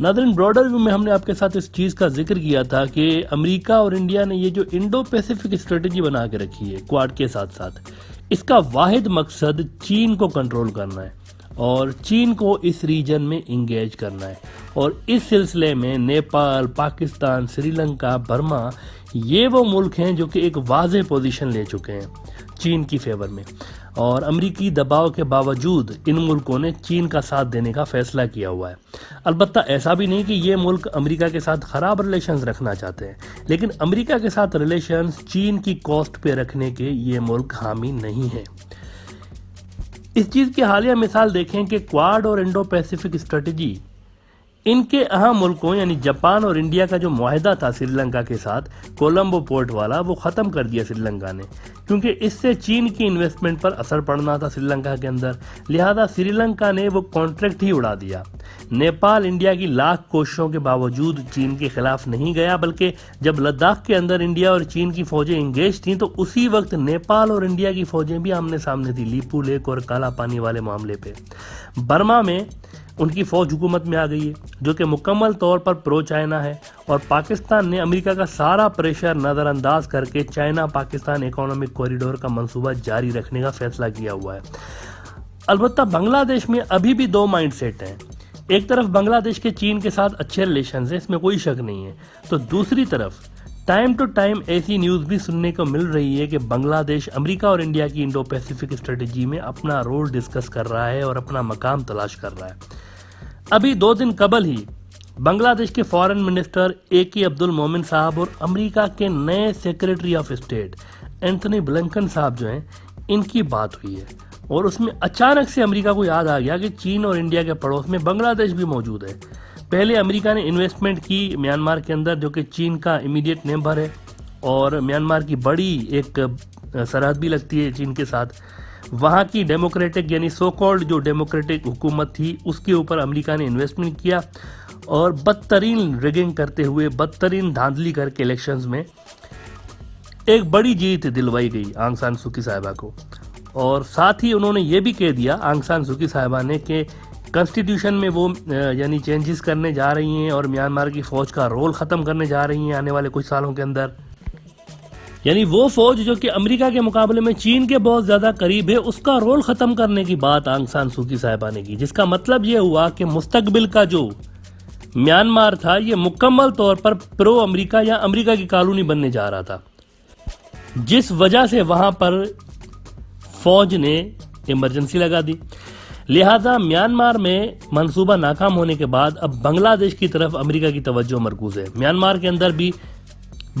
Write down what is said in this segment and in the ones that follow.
ناظرین، broader view میں ہم نے آپ کے ساتھ اس چیز کا ذکر کیا تھا کہ امریکہ اور انڈیا نے یہ جو انڈو پیسیفک اسٹریٹجی بنا کے رکھی ہے کواد کے ساتھ ساتھ، اس کا واحد مقصد چین کو کنٹرول کرنا ہے اور چین کو اس ریجن میں انگیج کرنا ہے، اور اس سلسلے میں نیپال، پاکستان، سری لنکا، برما، یہ وہ ملک ہیں جو کہ ایک واضح پوزیشن لے چکے ہیں چین کی فیور میں، اور امریکی دباؤ کے باوجود ان ملکوں نے چین کا ساتھ دینے کا فیصلہ کیا ہوا ہے۔ البتہ ایسا بھی نہیں کہ یہ ملک امریکہ کے ساتھ خراب ریلیشنز رکھنا چاہتے ہیں، لیکن امریکہ کے ساتھ ریلیشنز چین کی کاسٹ پہ رکھنے کے یہ ملک حامی نہیں ہیں۔ اس چیز کی حالیہ مثال دیکھیں کہ کواد اور انڈو پیسیفک اسٹریٹجی، ان کے اہم ملکوں یعنی جاپان اور انڈیا کا جو معاہدہ تھا سری لنکا کے ساتھ کولمبو پورٹ والا، وہ ختم کر دیا سری لنکا نے، کیونکہ اس سے چین کی انویسٹمنٹ پر اثر پڑنا تھا سری لنکا کے اندر، لہذا سری لنکا نے وہ کانٹریکٹ ہی اڑا دیا۔ نیپال انڈیا کی لاکھ کوششوں کے باوجود چین کے خلاف نہیں گیا، بلکہ جب لداخ کے اندر انڈیا اور چین کی فوجیں انگیج تھیں تو اسی وقت نیپال اور انڈیا کی فوجیں بھی آمنے سامنے تھی لیپو لیک اور کالا پانی والے معاملے پہ۔ برما میں ان کی فوج حکومت میں آ گئی ہے جو کہ مکمل طور پر پرو چائنا ہے، اور پاکستان نے امریکہ کا سارا پریشر نظر انداز کر کے چائنا پاکستان اکنامک کوریڈور کا منصوبہ جاری رکھنے کا فیصلہ کیا ہوا ہے۔ البتہ بنگلہ دیش میں ابھی بھی دو مائنڈ سیٹ ہیں، ایک طرف بنگلہ دیش کے چین کے ساتھ اچھے ریلیشنز ہیں، اس میں کوئی شک نہیں ہے، تو دوسری طرف ٹائم ٹو ٹائم ایسی نیوز بھی سننے کو مل رہی ہے کہ بنگلہ دیش امریکہ اور انڈیا کی انڈو پیسیفک اسٹریٹجی میں اپنا رول ڈسکس کر رہا ہے اور اپنا مقام تلاش کر رہا ہے۔ ابھی 2 دن قبل ہی بنگلہ دیش کے فارن منسٹر اے کے عبد المومن صاحب اور امریکہ کے نئے secretary of state Anthony Blinken صاحب جو ہیں، ان کی بات ہوئی ہے، اور اس میں اچانک سے امریکہ کو یاد آ گیا کہ چین اور انڈیا کے پڑوس میں بنگلہ دیش بھی موجود ہے۔ پہلے امریکہ نے انویسٹمنٹ کی میانمار کے اندر جو کہ چین کا امیڈیٹ نیبر ہے، اور میانمار کی بڑی ایک سرحد بھی لگتی ہے چین کے ساتھ، وہاں کی ڈیموکریٹک یعنی سو کالڈ جو ڈیموکریٹک حکومت تھی اس کے اوپر امریکہ نے انویسٹمنٹ کیا، اور بدترین ریگنگ کرتے ہوئے، بدترین دھاندلی کر کے الیکشنز میں ایک بڑی جیت دلوائی گئی آنگ سان سوکی صاحبہ کو، اور ساتھ ہی انہوں نے یہ بھی کہہ دیا آنگ سان سوکی صاحبہ نے کہ کنسٹیٹیوشن میں وہ یعنی چینجز کرنے جا رہی ہیں اور میانمار کی فوج کا رول ختم کرنے جا رہی ہیں آنے والے کچھ سالوں کے اندر، یعنی وہ فوج جو کہ امریکہ کے مقابلے میں چین کے بہت زیادہ قریب ہے، اس کا رول ختم کرنے کی بات آنگ سان سوکی صاحبہ نے کی، جس کا مطلب یہ ہوا کہ مستقبل کا جو میانمار تھا یہ مکمل طور پر پرو امریکہ یا امریکہ کی کالونی بننے جا رہا تھا، جس وجہ سے وہاں پر فوج نے ایمرجنسی لگا دی۔ لہذا میانمار میں منصوبہ ناکام ہونے کے بعد اب بنگلہ دیش کی طرف امریکہ کی توجہ مرکوز ہے۔ میانمار کے اندر بھی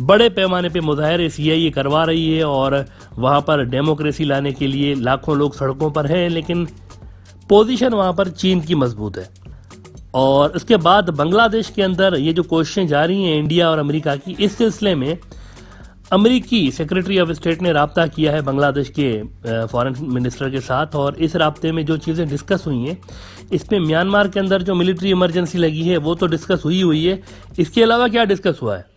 بڑے پیمانے پہ مظاہرے سی آئی اے کروا رہی ہے، اور وہاں پر ڈیموکریسی لانے کے لیے لاکھوں لوگ سڑکوں پر ہیں، لیکن پوزیشن وہاں پر چین کی مضبوط ہے۔ اور اس کے بعد بنگلہ دیش کے اندر یہ جو کوششیں جاری ہیں انڈیا اور امریکہ کی، اس سلسلے میں امریکی سیکریٹری آف اسٹیٹ نے رابطہ کیا ہے بنگلہ دیش کے فارن منسٹر کے ساتھ، اور اس رابطے میں جو چیزیں ڈسکس ہوئی ہیں اس میں میانمار کے اندر جو ملٹری ایمرجنسی لگی ہے وہ تو ڈسکس ہوئی ہے، اس کے علاوہ کیا ڈسکس ہوا ہے؟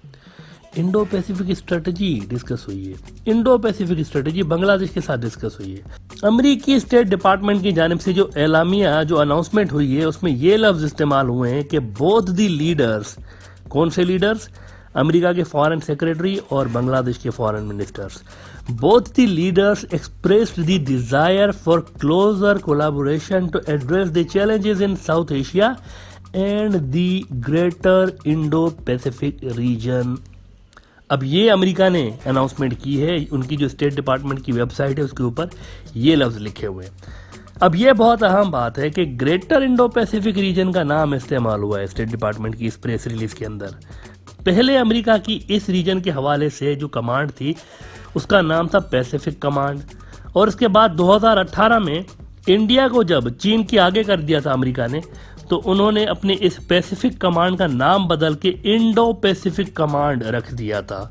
انڈو پیسیفک اسٹریٹجی ڈسکس ہوئی ہے، انڈو پیسیفک اسٹریٹجی بنگلہ دیش کے ساتھ ڈسکس ہوئی ہے۔ امریکی اسٹیٹ ڈپارٹمنٹ کی جانب سے جو اعلامیہ جو اناؤنسمنٹ ہوئی ہے اس میں یہ لفظ استعمال ہوئے ہیں کہ بوتھ دی لیڈرز، کون سے لیڈرز؟ امریکہ کے فارن سیکریٹری اور بنگلہ دیش کے foreign ministers, both the leaders expressed the desire for closer collaboration to address the challenges in South Asia and the greater Indo-Pacific region۔ اب یہ امریکہ نے اناؤنسمنٹ کی ہے، ان کی جو اسٹیٹ ڈپارٹمنٹ کی ویب سائٹ ہے اس کے اوپر یہ لفظ لکھے ہوئے ہیں۔ اب یہ بہت اہم بات ہے کہ گریٹر انڈو پیسیفک ریجن کا نام استعمال ہوا ہے اسٹیٹ ڈپارٹمنٹ کی اس پریس ریلیز کے اندر۔ پہلے امریکہ کی اس ریجن کے حوالے سے جو کمانڈ تھی اس کا نام تھا پیسیفک کمانڈ، اور اس کے بعد 2018 میں انڈیا کو جب چین کے آگے کر دیا تھا امریکہ نے، تو انہوں نے اپنے اس پیسیفک کمانڈ کا نام بدل کے انڈو پیسیفک کمانڈ رکھ دیا تھا۔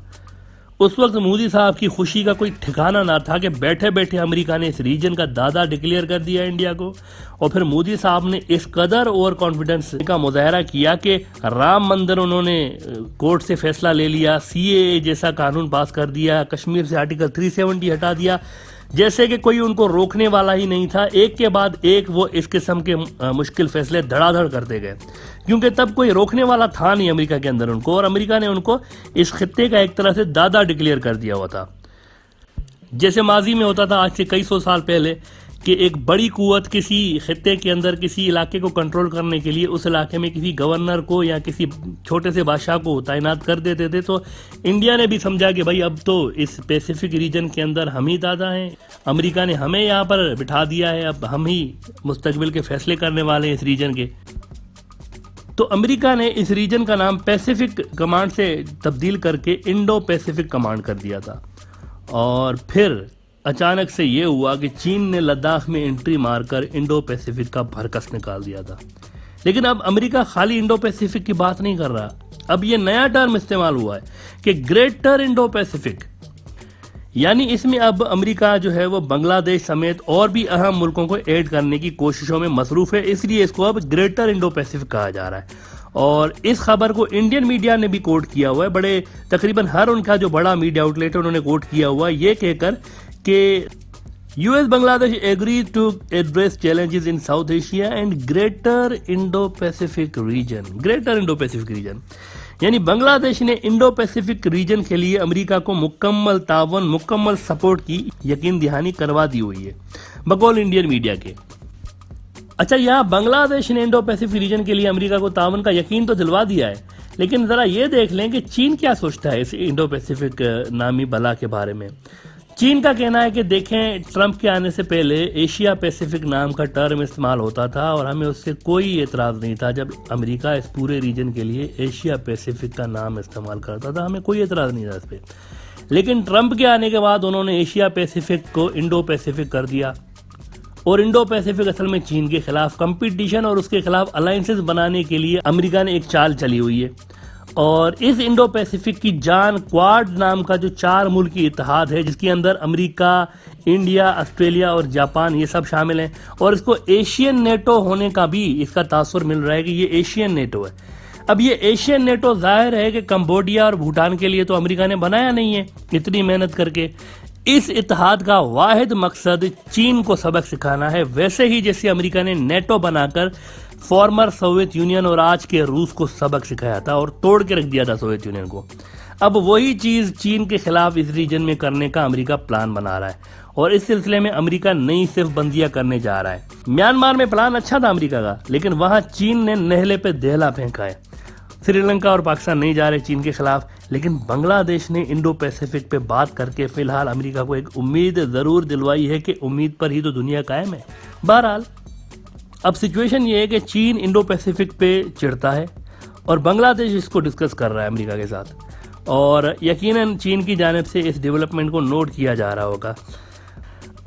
اس وقت مودی صاحب کی خوشی کا کوئی ٹھکانہ نہ تھا کہ بیٹھے بیٹھے امریکہ نے اس ریجن کا دادا ڈکلیئر کر دیا انڈیا کو، اور پھر مودی صاحب نے اس قدر اوور کانفیڈنس کا مظاہرہ کیا کہ رام مندر انہوں نے کورٹ سے فیصلہ لے لیا، سی اے اے جیسا قانون پاس کر دیا، کشمیر سے آرٹیکل 370 ہٹا دیا، جیسے کہ کوئی ان کو روکنے والا ہی نہیں تھا، ایک کے بعد ایک وہ اس قسم کے مشکل فیصلے دھڑا دھڑ کرتے گئے، کیونکہ تب کوئی روکنے والا تھا نہیں امریکہ کے اندر ان کو، اور امریکہ نے ان کو اس خطے کا ایک طرح سے دادا ڈکلیئر کر دیا ہوا تھا۔ جیسے ماضی میں ہوتا تھا آج سے کئی سو سال پہلے کہ ایک بڑی قوت کسی خطے کے اندر کسی علاقے کو کنٹرول کرنے کے لیے اس علاقے میں کسی گورنر کو یا کسی چھوٹے سے بادشاہ کو تعینات کر دیتے تھے، تو انڈیا نے بھی سمجھا کہ بھائی اب تو اس پیسیفک ریجن کے اندر ہم ہی دادا ہیں، امریکہ نے ہمیں یہاں پر بٹھا دیا ہے، اب ہم ہی مستقبل کے فیصلے کرنے والے ہیں اس ریجن کے۔ تو امریکہ نے اس ریجن کا نام پیسیفک کمانڈ سے تبدیل کر کے انڈو پیسیفک کمانڈ کر دیا تھا، اور پھر اچانک سے یہ ہوا کہ چین نے لداخ میں انٹری مار کر انڈو پیسیفک کا بھرکس نکال دیا تھا۔ لیکن اب امریکہ خالی انڈو پیسیفک کی بات نہیں کر رہا، اب یہ نیا ٹرم استعمال ہوا ہے کہ گریٹر انڈو پیسیفک، یعنی اس میں اب امریکہ جو ہے وہ بنگلہ دیش سمیت اور بھی اہم ملکوں کو ایڈ کرنے کی کوششوں میں مصروف ہے، اس لیے اس کو اب گریٹر انڈو پیسیفک کہا جا رہا ہے۔ اور اس خبر کو انڈین میڈیا نے بھی کوٹ کیا ہوا ہے، بڑے تقریباً ہر ان کا جو بڑا میڈیا آؤٹ لیٹ ہے انہوں نے کوٹ کیا ہوا ہے یہ کہہ کر کہ یو ایس بنگلہ دیش agreed to address challenges in South Asia and Greater Indo-Pacific region. Greater Indo-Pacific region یعنی بنگلہ دیش نے انڈو پیسیفک ریجن کے لیے امریکہ کو مکمل تعاون، مکمل سپورٹ کی یقین دہانی کروا دی ہوئی ہے بقول انڈین میڈیا کے۔ اچھا، یہاں بنگلہ دیش نے انڈو پیسیفک ریجن کے لیے امریکہ کو تعاون کا یقین تو دلوا دیا ہے، لیکن ذرا یہ دیکھ لیں کہ چین کیا سوچتا ہے اس انڈو پیسیفک نامی بلا کے بارے میں۔ چین کا کہنا ہے کہ دیکھیں، ٹرمپ کے آنے سے پہلے ایشیا پیسیفک نام کا ٹرم استعمال ہوتا تھا اور ہمیں اس سے کوئی اعتراض نہیں تھا۔ جب امریکہ اس پورے ریجن کے لیے ایشیا پیسیفک کا نام استعمال کرتا تھا ہمیں کوئی اعتراض نہیں تھا اس پہ، لیکن ٹرمپ کے آنے کے بعد انہوں نے ایشیا پیسیفک کو انڈو پیسیفک کر دیا، اور انڈو پیسیفک اصل میں چین کے خلاف کمپٹیشن اور اس کے خلاف الائنسز بنانے کے لیے امریکہ نے ایک چال چلی ہوئی ہے۔ اور اس انڈو پیسیفک کی جان کوارڈ نام کا جو 4 ملکی اتحاد ہے جس کے اندر امریکہ، انڈیا، آسٹریلیا اور جاپان یہ سب شامل ہیں، اور اس کو ایشین نیٹو ہونے کا بھی اس کا تاثر مل رہا ہے کہ یہ ایشین نیٹو ہے۔ اب یہ ایشین نیٹو ظاہر ہے کہ کمبوڈیا اور بھوٹان کے لیے تو امریکہ نے بنایا نہیں ہے اتنی محنت کر کے۔ اس اتحاد کا واحد مقصد چین کو سبق سکھانا ہے، ویسے ہی جیسے امریکہ نے نیٹو بنا کر فارمر سوویت یونین اور آج کے روس کو سبق سکھایا تھا اور توڑ کے رکھ دیا تھا سوویت یونین کو۔ اب وہی چیز چین کے خلاف اس ریجن میں کرنے کا امریکہ پلان بنا رہا ہے، اور اس سلسلے میں امریکہ نئی صرف بندیاں کرنے جا رہا ہے۔ میانمار میں پلان اچھا تھا امریکہ کا، لیکن وہاں چین نے نہلے پہ دہلا پھینکا ہے۔ سری لنکا اور پاکستان نہیں جا رہے چین کے خلاف، لیکن بنگلہ دیش نے انڈو پیسیفک پہ بات کر کے فی الحال امریکہ کو ایک امید ضرور دلوائی ہے کہ امید پر ہی تو دنیا قائم ہے۔ بہرحال اب سچویشن یہ ہے کہ چین انڈو پیسیفک پہ چڑھتا ہے اور بنگلہ دیش اس کو ڈسکس کر رہا ہے امریکہ کے ساتھ، اور یقیناً چین کی جانب سے اس ڈیولپمنٹ کو نوٹ کیا جا رہا ہوگا۔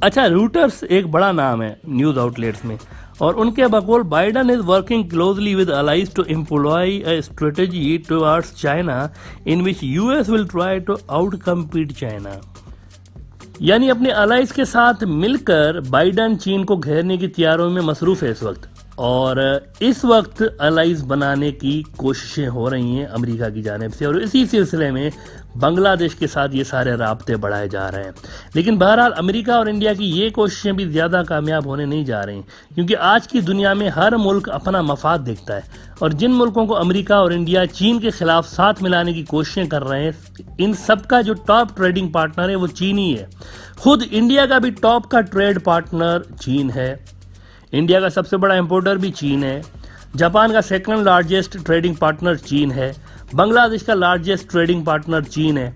اچھا، روٹرز ایک بڑا نام ہے نیوز آؤٹ لیٹس میں، اور ان کے بقول Biden is working closely with allies to employ a strategy towards China in which US will try to out-compete China. یعنی اپنے الائز کے ساتھ مل کر بائیڈن چین کو گھیرنے کی تیاریوں میں مصروف ہے اس وقت، اور اس وقت الائز بنانے کی کوششیں ہو رہی ہیں امریکہ کی جانب سے، اور اسی سلسلے میں بنگلہ دیش کے ساتھ یہ سارے رابطے بڑھائے جا رہے ہیں۔ لیکن بہرحال امریکہ اور انڈیا کی یہ کوششیں بھی زیادہ کامیاب ہونے نہیں جا رہی، کیونکہ آج کی دنیا میں ہر ملک اپنا مفاد دیکھتا ہے، اور جن ملکوں کو امریکہ اور انڈیا چین کے خلاف ساتھ ملانے کی کوششیں کر رہے ہیں ان سب کا جو ٹاپ ٹریڈنگ پارٹنر ہے وہ چین ہی ہے۔ خود انڈیا کا بھی ٹاپ کا ٹریڈ پارٹنر چین ہے، انڈیا کا سب سے بڑا امپورٹر بھی چین ہے، جاپان کا سیکنڈ لارجسٹ ٹریڈنگ پارٹنر چین ہے، بنگلہ دیش کا لارجسٹ ٹریڈنگ پارٹنر چین ہے،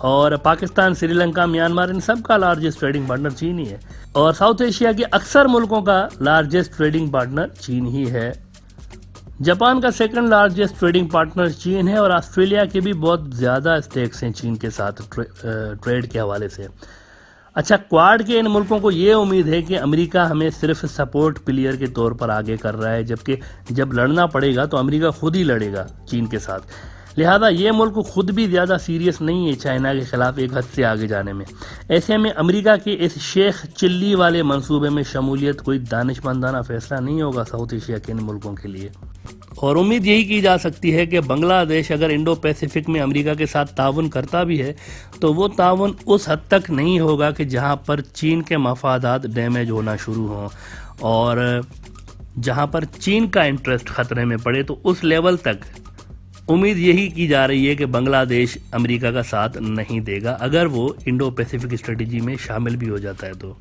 اور پاکستان، سری لنکا، میانمار ان سب کا لارجسٹ ٹریڈنگ پارٹنر چین ہی ہے، اور ساؤتھ ایشیا کے اکثر ملکوں کا لارجسٹ ٹریڈنگ پارٹنر چین ہی ہے۔ جاپان کا سیکنڈ لارجسٹ ٹریڈنگ پارٹنر چین ہے، اور آسٹریلیا کے بھی بہت زیادہ اسٹیکس ہیں چین کے ساتھ ٹریڈ کے حوالے سے۔ اچھا، کوارڈ کے ان ملکوں کو یہ امید ہے کہ امریکہ ہمیں صرف سپورٹ پلیئر کے طور پر آگے کر رہا ہے، جبکہ جب لڑنا پڑے گا تو امریکہ خود ہی لڑے گا چین کے ساتھ۔ لہذا یہ ملک خود بھی زیادہ سیریس نہیں ہے چائنا کے خلاف ایک حد سے آگے جانے میں. ایسے میں امریکہ کے اس شیخ چلی والے منصوبے میں شمولیت کوئی دانشمندانہ فیصلہ نہیں ہوگا ساؤتھ ایشیا کے ان ملکوں کے لیے. اور امید یہی کی جا سکتی ہے کہ بنگلہ دیش اگر انڈو پیسیفک میں امریکہ کے ساتھ تعاون کرتا بھی ہے تو وہ تعاون اس حد تک نہیں ہوگا کہ جہاں پر چین کے مفادات ڈیمیج ہونا شروع ہوں، اور جہاں پر چین کا انٹرسٹ خطرے میں پڑے تو اس لیول تک امید یہی کی جا رہی ہے کہ بنگلہ دیش امریکہ کا ساتھ نہیں دے گا اگر وہ انڈو پیسیفک اسٹریٹجی میں شامل بھی ہو جاتا ہے تو.